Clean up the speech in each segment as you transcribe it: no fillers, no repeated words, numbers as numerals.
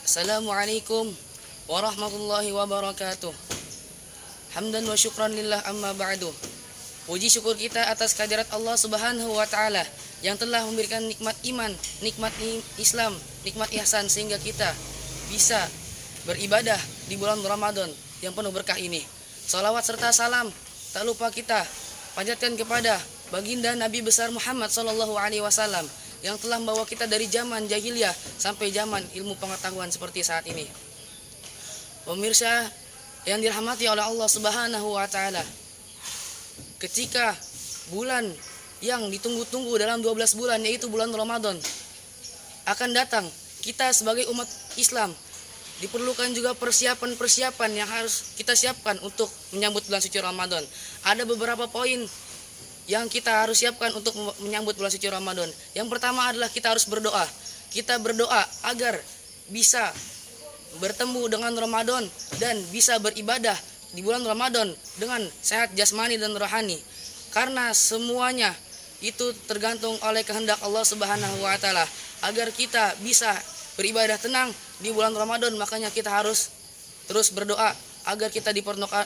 Assalamualaikum warahmatullahi wabarakatuh. Hamdan wa syukran lillah amma ba'du. Puji syukur kita atas kehadirat Allah Subhanahu wa taala yang telah memberikan nikmat iman, nikmat Islam, nikmat ihsan sehingga kita bisa beribadah di bulan Ramadan yang penuh berkah ini. Salawat serta salam tak lupa kita panjatkan kepada baginda Nabi besar Muhammad sallallahu alaihi wasallam yang telah membawa kita dari zaman jahiliyah sampai zaman ilmu pengetahuan seperti saat ini. Pemirsa yang dirahmati oleh Allah Subhanahu wa taala, ketika bulan yang ditunggu-tunggu dalam 12 bulan yaitu bulan Ramadan akan datang, kita sebagai umat Islam diperlukan juga persiapan-persiapan yang harus kita siapkan untuk menyambut bulan suci Ramadan. Ada beberapa poin yang kita harus siapkan untuk menyambut bulan suci Ramadan. Yang pertama adalah kita harus berdoa. Kita berdoa agar bisa bertemu dengan Ramadan dan bisa beribadah di bulan Ramadan dengan sehat jasmani dan rohani. Karena semuanya itu tergantung oleh kehendak Allah Subhanahu wa taala. Agar kita bisa beribadah tenang di bulan Ramadan, makanya kita harus terus berdoa agar kita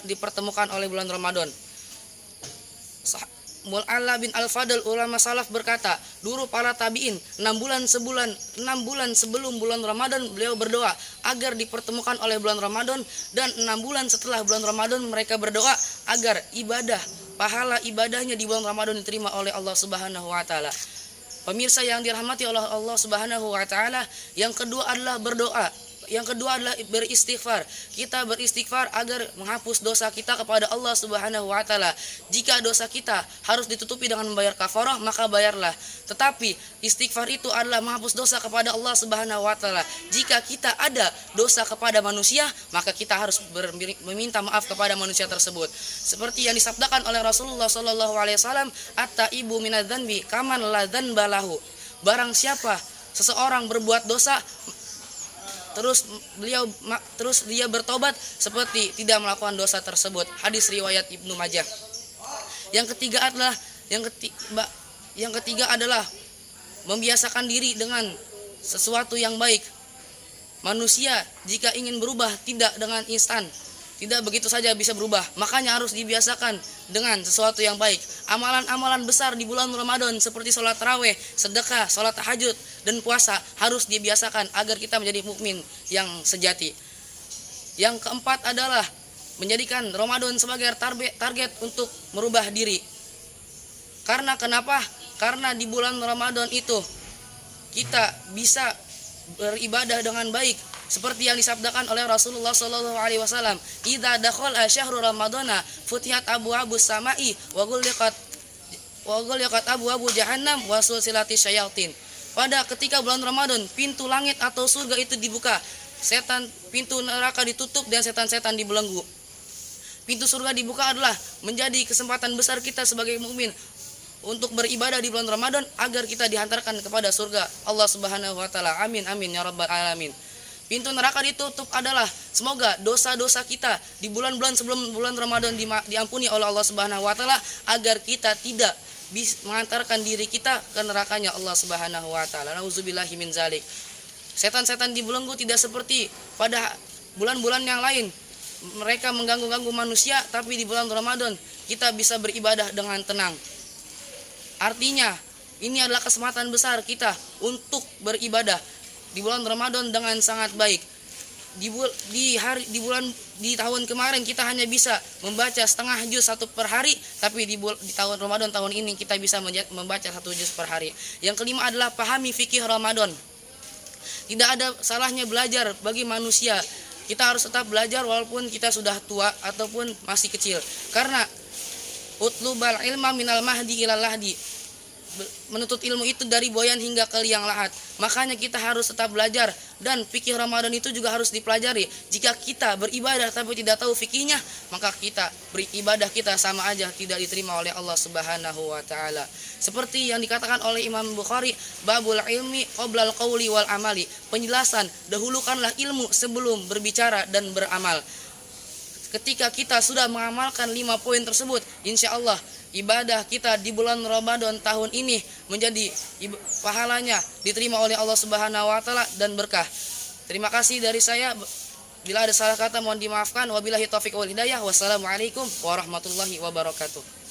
dipertemukan oleh bulan Ramadan. Mu'alla bin Al-Fadl ulama salaf berkata, dulu para tabi'in 6 bulan sebelum bulan Ramadan beliau berdoa agar dipertemukan oleh bulan Ramadan, dan 6 bulan setelah bulan Ramadan mereka berdoa agar pahala ibadahnya di bulan Ramadan diterima oleh Allah Subhanahu wa taala. Pemirsa yang dirahmati oleh Allah Subhanahu wa taala, yang kedua adalah berdoa. Yang kedua adalah beristighfar. Kita beristighfar agar menghapus dosa kita kepada Allah Subhanahu wa taala. Jika dosa kita harus ditutupi dengan membayar kafarah, maka bayarlah. Tetapi istighfar itu adalah menghapus dosa kepada Allah Subhanahu wa taala. Jika kita ada dosa kepada manusia, maka kita harus meminta maaf kepada manusia tersebut. Seperti yang disabdakan oleh Rasulullah sallallahu alaihi wasallam, "At-taibu minadz-dzanbi kaman la dzanba lahu." Barang siapa seseorang berbuat dosa terus dia bertobat seperti tidak melakukan dosa tersebut. Hadis riwayat Ibnu Majah. Yang ketiga adalah membiasakan diri dengan sesuatu yang baik. Manusia jika ingin berubah tidak dengan instan, tidak begitu saja bisa berubah. Makanya harus dibiasakan dengan sesuatu yang baik. Amalan-amalan besar di bulan Ramadan seperti sholat tarawih, sedekah, sholat tahajud, dan puasa harus dibiasakan agar kita menjadi mukmin yang sejati. Yang keempat adalah menjadikan Ramadan sebagai target untuk merubah diri. Karena kenapa? Karena di bulan Ramadan itu kita bisa beribadah dengan baik. Seperti yang disabdakan oleh Rasulullah sallallahu alaihi wasallam, "Idza dakhala syahrul ramadana futihat abwaabus samai wa ghulqat abwaabu jahannam wa sulsilatis syayatin." Pada ketika bulan Ramadan, pintu langit atau surga itu dibuka. Pintu neraka ditutup dan setan-setan dibelenggu. Pintu surga dibuka adalah menjadi kesempatan besar kita sebagai mukmin untuk beribadah di bulan Ramadan agar kita dihantarkan kepada surga Allah Subhanahu wa taala. Amin amin ya rabbal alamin. Pintu neraka ditutup adalah semoga dosa-dosa kita di bulan-bulan sebelum bulan Ramadan diampuni oleh Allah Subhanahu wa taala agar kita tidak mengantarkan diri kita ke nerakanya Allah Subhanahu wa taala. Nauzubillahi min zalik. Setan-setan dibelenggu tidak seperti pada bulan-bulan yang lain. Mereka mengganggu-ganggu manusia, tapi di bulan Ramadan kita bisa beribadah dengan tenang. Artinya, ini adalah kesempatan besar kita untuk beribadah di bulan Ramadan dengan sangat baik. Di tahun kemarin kita hanya bisa membaca setengah juz 1 per hari, tapi di tahun Ramadan tahun ini kita bisa membaca 1 juz per hari. Yang kelima adalah pahami fikih Ramadan. Tidak ada salahnya belajar bagi manusia. Kita harus tetap belajar walaupun kita sudah tua ataupun masih kecil. Karena utlubal ilma minal mahdi ilal lahdi. Menuntut ilmu itu dari boyan hingga ke liang lahat. Makanya kita harus tetap belajar, dan fikih Ramadan itu juga harus dipelajari. Jika kita beribadah tapi tidak tahu fikihnya, maka beribadah kita sama aja tidak diterima oleh Allah Subhanahu wa taala. Seperti yang dikatakan oleh Imam Bukhari, babul ilmi qoblal qauli wal amali. Penjelasan, dahulukanlah ilmu sebelum berbicara dan beramal. Ketika kita sudah mengamalkan 5 poin tersebut, insya Allah ibadah kita di bulan Ramadan tahun ini menjadi pahalanya diterima oleh Allah Subhanahu wa taala dan berkah. Terima kasih dari saya. Bila ada salah kata mohon dimaafkan. Wabillahi taufiq wal hidayah. Wassalamualaikum warahmatullahi wabarakatuh.